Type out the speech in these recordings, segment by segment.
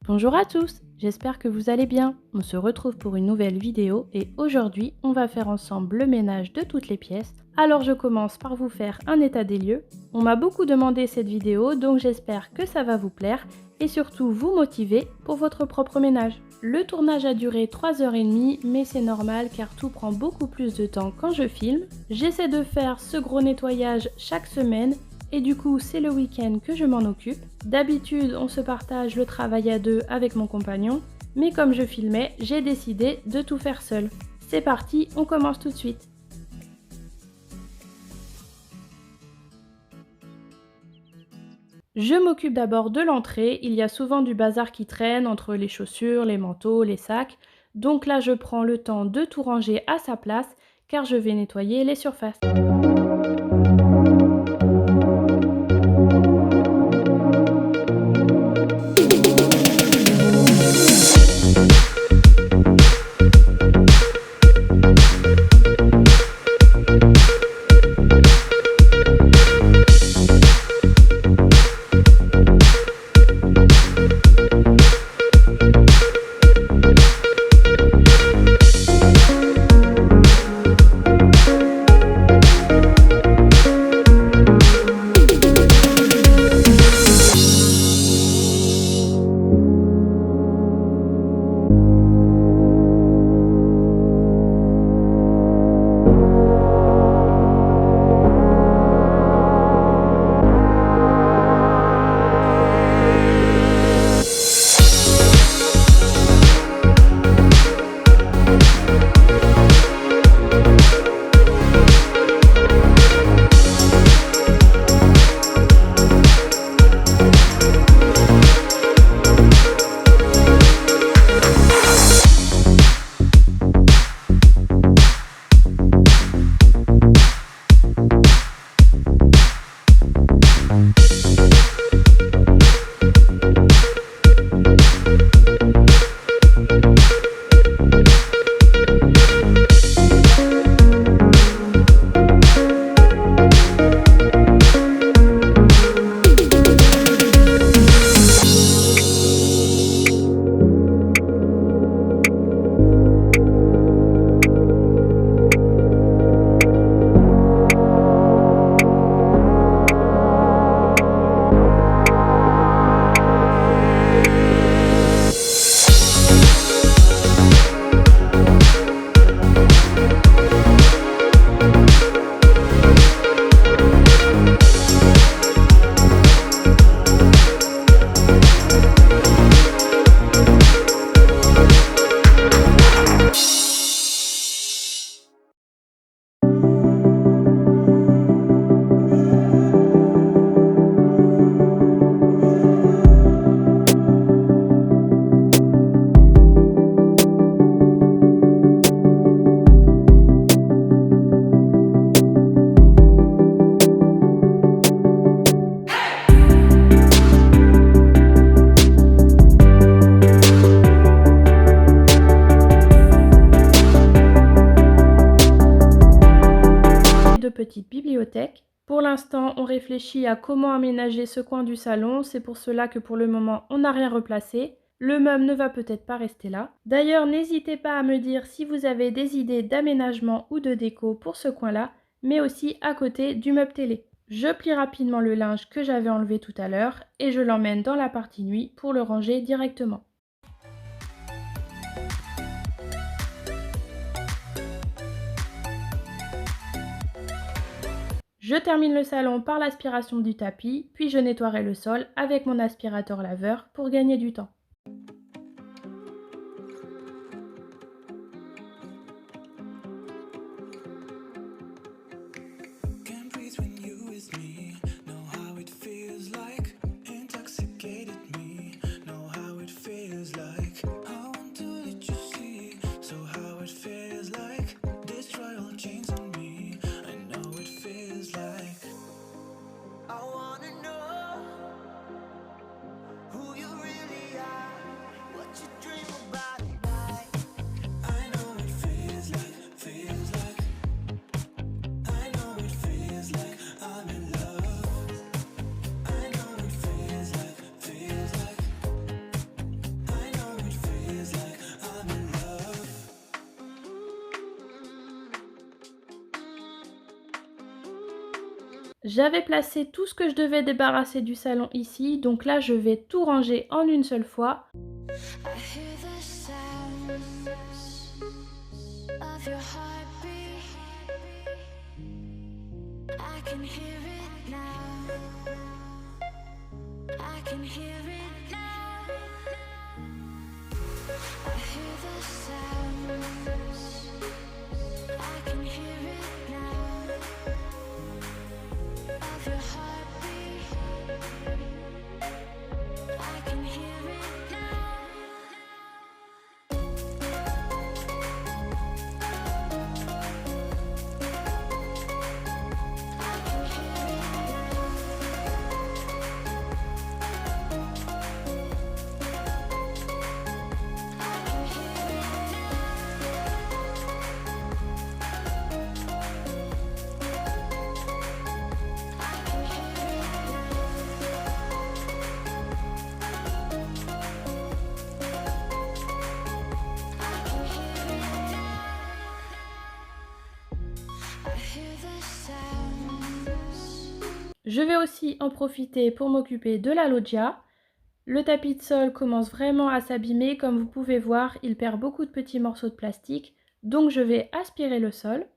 Bonjour à tous, j'espère que vous allez bien. On se retrouve pour une nouvelle vidéo et aujourd'hui on va faire ensemble le ménage de toutes les pièces. Alors je commence par vous faire un état des lieux. On m'a beaucoup demandé cette vidéo donc j'espère que ça va vous plaire et surtout vous motiver pour votre propre ménage. Le tournage a duré 3h30 mais c'est normal car tout prend beaucoup plus de temps quand je filme. J'essaie de faire ce gros nettoyage chaque semaine. Et du coup, c'est le week-end que je m'en occupe. D'habitude, on se partage le travail à deux avec mon compagnon, mais comme je filmais, j'ai décidé de tout faire seul. C'est parti, on commence tout de suite. Je m'occupe d'abord de l'entrée, il y a souvent du bazar qui traîne entre les chaussures, les manteaux, les sacs. Donc là, je prends le temps de tout ranger à sa place, car je vais nettoyer les surfaces. Petite bibliothèque. Pour l'instant, on réfléchit à comment aménager ce coin du salon, c'est pour cela que pour le moment, on n'a rien replacé. Le meuble ne va peut-être pas rester là. D'ailleurs, n'hésitez pas à me dire si vous avez des idées d'aménagement ou de déco pour ce coin-là, mais aussi à côté du meuble télé. Je plie rapidement le linge que j'avais enlevé tout à l'heure et je l'emmène dans la partie nuit pour le ranger directement. Je termine le salon par l'aspiration du tapis, puis je nettoierai le sol avec mon aspirateur laveur pour gagner du temps. I wanna know who you really are. J'avais placé tout ce que je devais débarrasser du salon ici, donc là je vais tout ranger en une seule fois. I hear the sounds of your heartbeat. I can hear it now. I can hear it now. I hear the sounds. I can hear it now. Of your heartbeat. I can hear it now. I hear the sounds. Je vais aussi en profiter pour m'occuper de la loggia. Le tapis de sol commence vraiment à s'abîmer, comme vous pouvez voir, il perd beaucoup de petits morceaux de plastique, donc je vais aspirer le sol.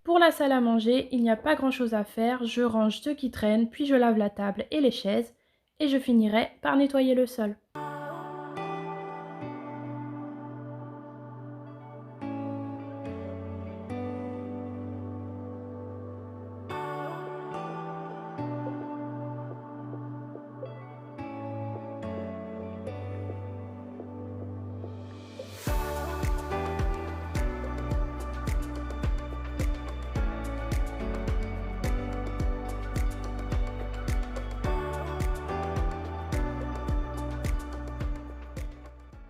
Pour la salle à manger, il n'y a pas grand chose à faire, je range ce qui traîne, puis je lave la table et les chaises, et je finirai par nettoyer le sol.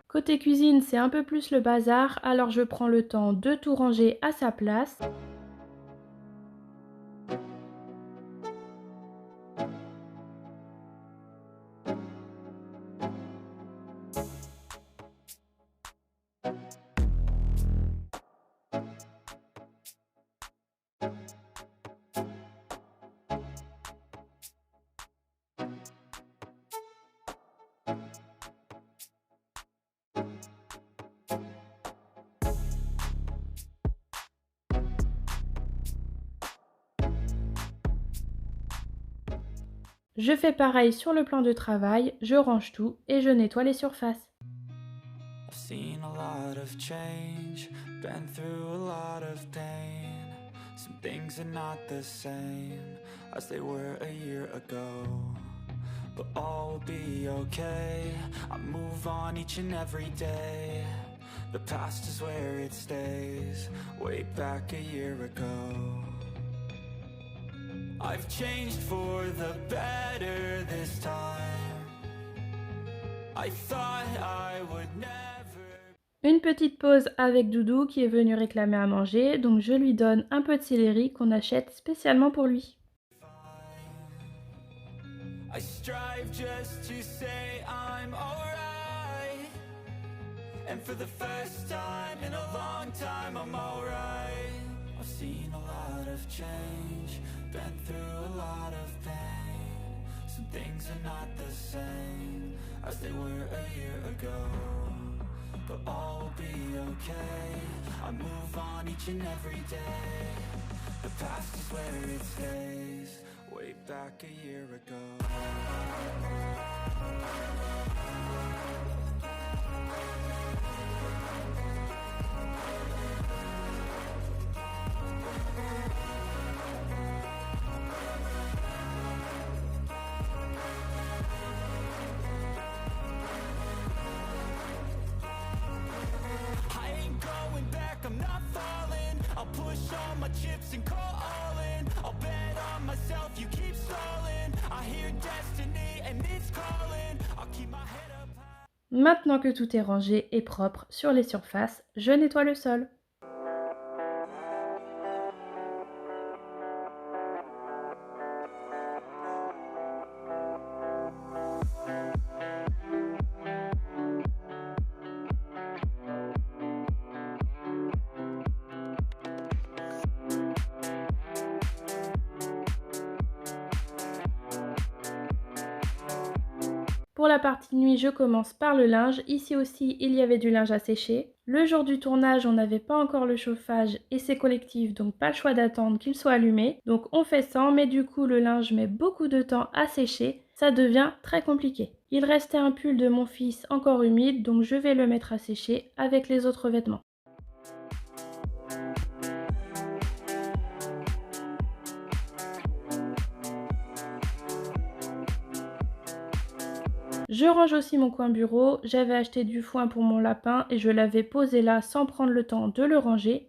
Côté cuisine, c'est un peu plus le bazar, alors je prends le temps de tout ranger à sa place. Je fais pareil sur le plan de travail, je range tout et je nettoie les surfaces. I've seen a lot of change, been through a lot of pain. Some things are not the same as they were a year ago. But all will be okay, I move on each and every day. The past is where it stays, way back a year ago. I've changed for the better this time. I thought I would never. Une petite pause avec Doudou qui est venu réclamer à manger, donc je lui donne un peu de céleri qu'on achète spécialement pour lui. I strive just to say I'm alright. And for the first time in a long time, I'm alright. I've seen a lot of change, been through a lot of pain. Some things are not the same as they were a year ago. But all will be okay, I move on each and every day. The past is where it stays, way back a year ago. I ain't going back, I'm not falling. I'll push all my chips and call all in. I'll bet on myself, you keep stalling. I hear destiny and it's calling. I'll keep my head up high. Maintenant que tout est rangé et propre sur les surfaces, je nettoie le sol. Pour la partie nuit, je commence par le linge. Ici aussi, il y avait du linge à sécher. Le jour du tournage, on n'avait pas encore le chauffage et c'est collectif, donc pas le choix d'attendre qu'il soit allumé. Donc on fait sans, mais du coup le linge met beaucoup de temps à sécher. Ça devient très compliqué. Il restait un pull de mon fils encore humide, donc je vais le mettre à sécher avec les autres vêtements. Je range aussi mon coin bureau, j'avais acheté du foin pour mon lapin et je l'avais posé là sans prendre le temps de le ranger.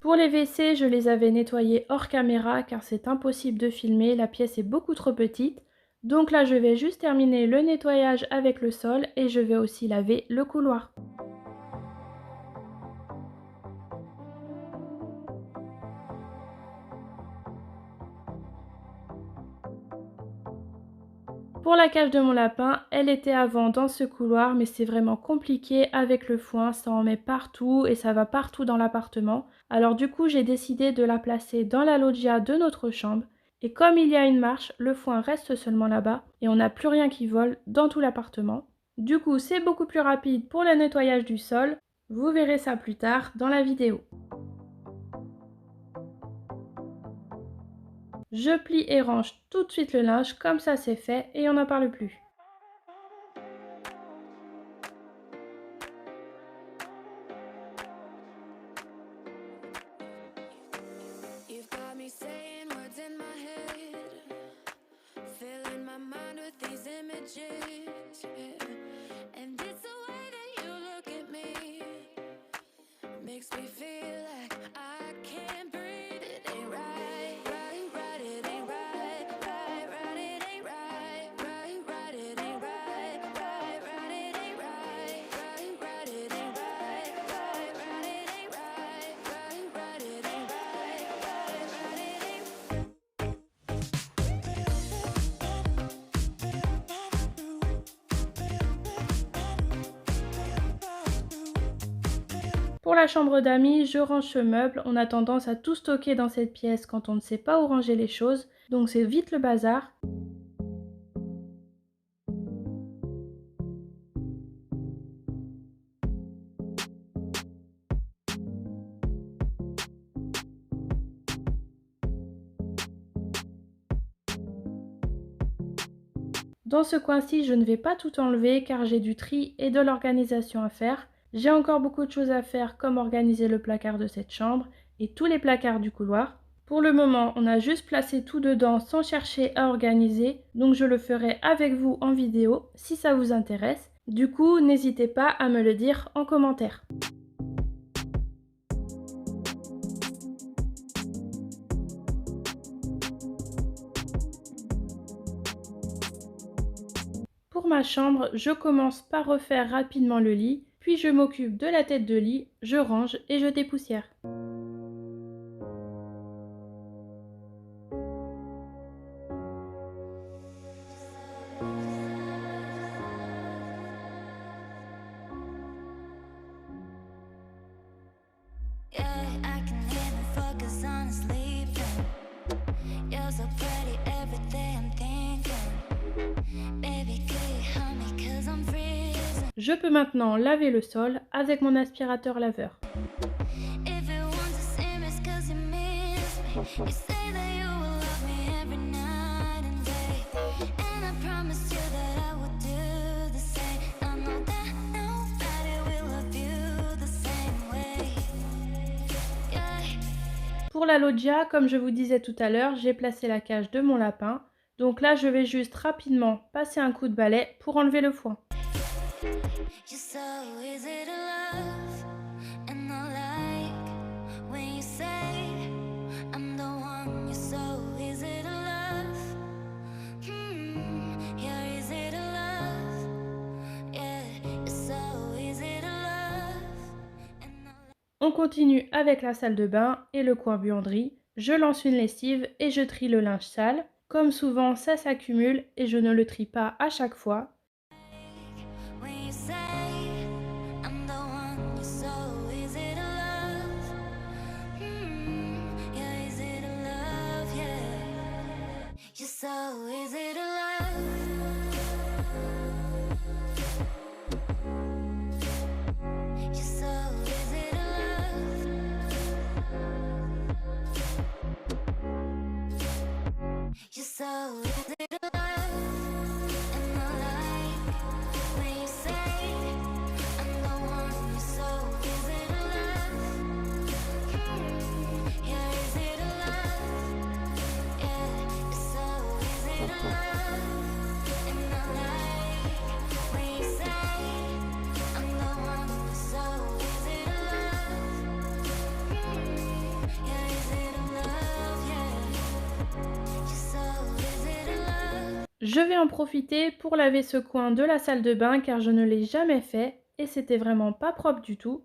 Pour les WC, je les avais nettoyés hors caméra car c'est impossible de filmer, la pièce est beaucoup trop petite. Donc là, je vais juste terminer le nettoyage avec le sol et je vais aussi laver le couloir. Pour la cage de mon lapin, elle était avant dans ce couloir, mais c'est vraiment compliqué avec le foin, ça en met partout et ça va partout dans l'appartement. Alors du coup, j'ai décidé de la placer dans la loggia de notre chambre. Et comme il y a une marche, le foin reste seulement là-bas et on n'a plus rien qui vole dans tout l'appartement. Du coup, c'est beaucoup plus rapide pour le nettoyage du sol. Vous verrez ça plus tard dans la vidéo. Je plie et range tout de suite le linge, comme ça c'est fait et on n'en parle plus. You've got me saying words in my head, filling my mind with these images, yeah. And it's the way that you look at me, makes me feel like I can't breathe. It ain't right, right, right, it ain't right, right, right, it ain't right, right, right, Pour la chambre d'amis, je range ce meuble. On a tendance à tout stocker dans cette pièce quand on ne sait pas où ranger les choses, donc c'est vite le bazar. Dans ce coin-ci, je ne vais pas tout enlever car j'ai du tri et de l'organisation à faire. J'ai encore beaucoup de choses à faire comme organiser le placard de cette chambre et tous les placards du couloir. Pour le moment, on a juste placé tout dedans sans chercher à organiser, donc je le ferai avec vous en vidéo si ça vous intéresse. Du coup, n'hésitez pas à me le dire en commentaire. Pour ma chambre, je commence par refaire rapidement le lit, puis je m'occupe de la tête de lit, je range et je dépoussière. Yeah, I can even focus on sleeping. You're so pretty every day I'm thinking. Baby, could you help me 'cause I'm freezing. Je peux maintenant laver le sol avec mon aspirateur laveur. If you want to see me, it's 'cause you miss me. You say that you will love me every night and day, and I promise you that I will do the same. I know that nobody will love you the same way. Yeah. Pour la loggia, comme je vous disais tout à l'heure, j'ai placé la cage de mon lapin. Donc là, je vais juste rapidement passer un coup de balai pour enlever le foin. You're so easy to love, and I like when you say I'm the one. You're so easy to love. You're easy to love. Yeah, you're so easy to love. And I like. On continue avec la salle de bain et le coin buanderie. Je lance une lessive et je trie le linge sale. Comme souvent, ça s'accumule et je ne le trie pas à chaque fois. When you say I'm the one, you're so easy to love. You're easy to love, yeah. You're so easy to love. You're so easy to love. You're so easy to love. And I like when you say I'm the one. You're so easy to love. You're easy to love. Yeah, you're so easy to love. And I like when you say I'm the one. You're so easy to love. You're easy to love, yeah. You're so easy to love. Je vais en profiter pour laver ce coin de la salle de bain car je ne l'ai jamais fait et c'était vraiment pas propre du tout.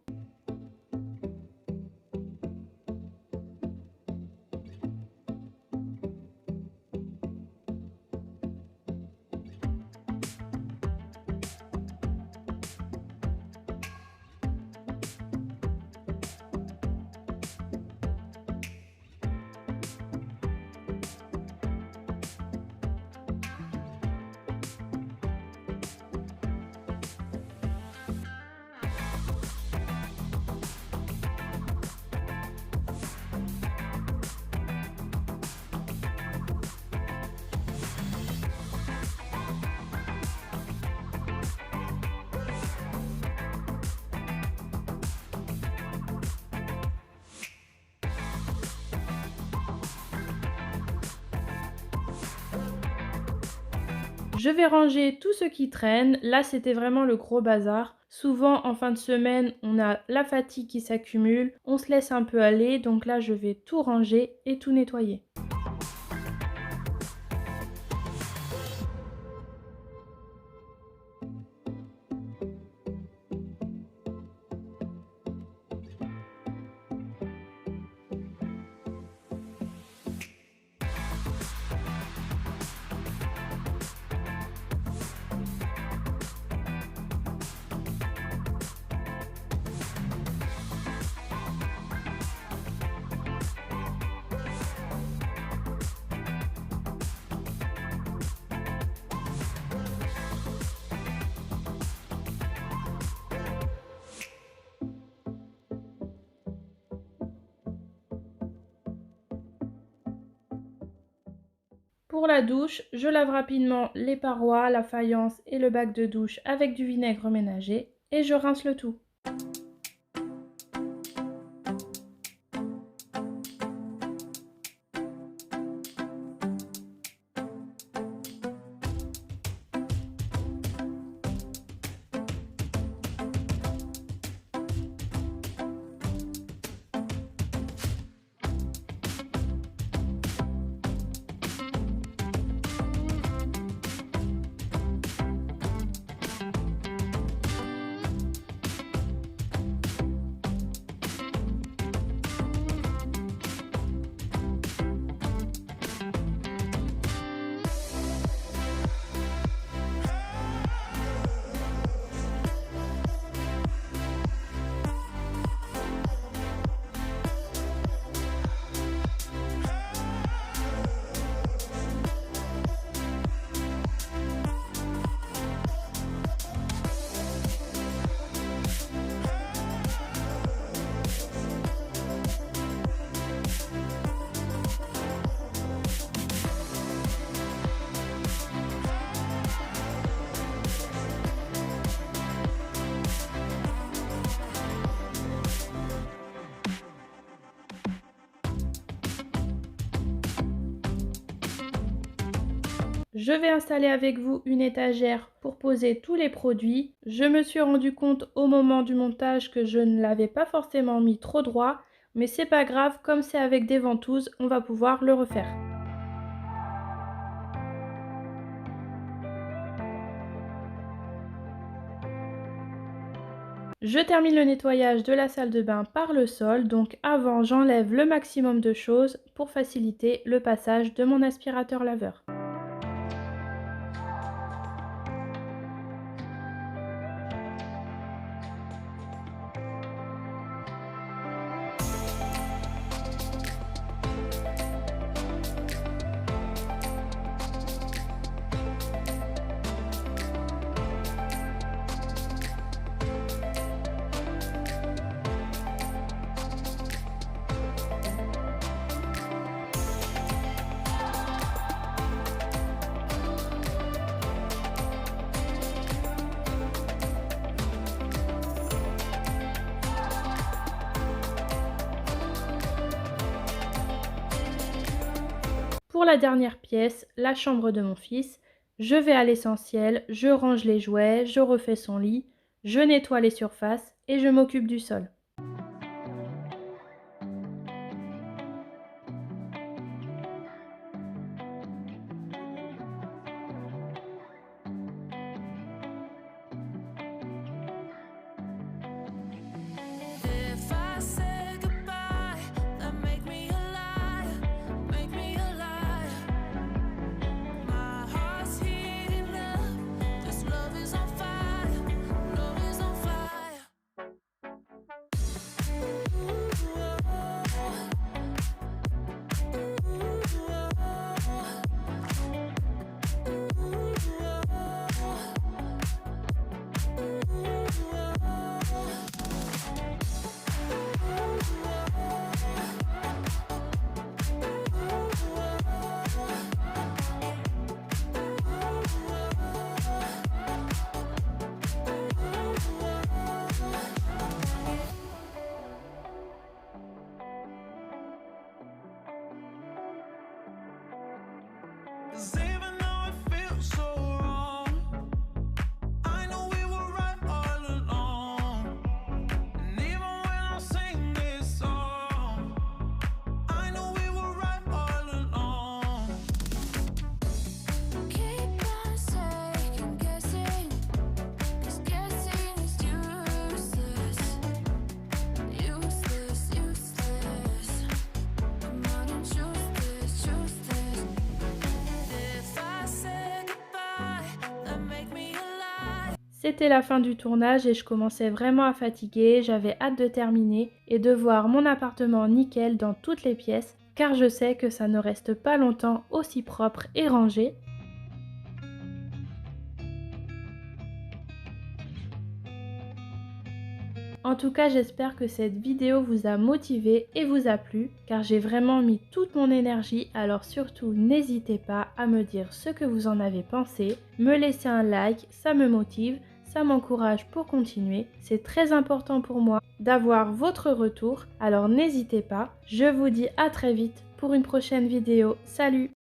Je vais ranger tout ce qui traîne. Là, c'était vraiment le gros bazar. Souvent, en fin de semaine, on a la fatigue qui s'accumule. On se laisse un peu aller. Donc là, je vais tout ranger et tout nettoyer. Pour la douche, je lave rapidement les parois, la faïence et le bac de douche avec du vinaigre ménager et je rince le tout. Je vais installer avec vous une étagère pour poser tous les produits. Je me suis rendu compte au moment du montage que je ne l'avais pas forcément mis trop droit, mais c'est pas grave, comme c'est avec des ventouses, on va pouvoir le refaire. Je termine le nettoyage de la salle de bain par le sol, donc avant j'enlève le maximum de choses pour faciliter le passage de mon aspirateur laveur. Pour la dernière pièce, la chambre de mon fils, je vais à l'essentiel, je range les jouets, je refais son lit, je nettoie les surfaces et je m'occupe du sol. If I say goodbye, then make me alive, make me alive. My heart's heating up, this love is on fire, love is on fire. Cause even though it feels so wrong, I know we were right all along. And even when I sing this song, I know we were right all along. Keep on second guessing, 'cause guessing is useless, useless, useless. I'm gonna choose this, choose this. If I say goodbye, then make me alive. C'était la fin du tournage et je commençais vraiment à fatiguer, j'avais hâte de terminer et de voir mon appartement nickel dans toutes les pièces, car je sais que ça ne reste pas longtemps aussi propre et rangé. En tout cas, j'espère que cette vidéo vous a motivé et vous a plu, car j'ai vraiment mis toute mon énergie, alors surtout n'hésitez pas à me dire ce que vous en avez pensé, me laisser un like, ça me motive, ça m'encourage pour continuer, c'est très important pour moi d'avoir votre retour, alors n'hésitez pas, je vous dis à très vite pour une prochaine vidéo, salut!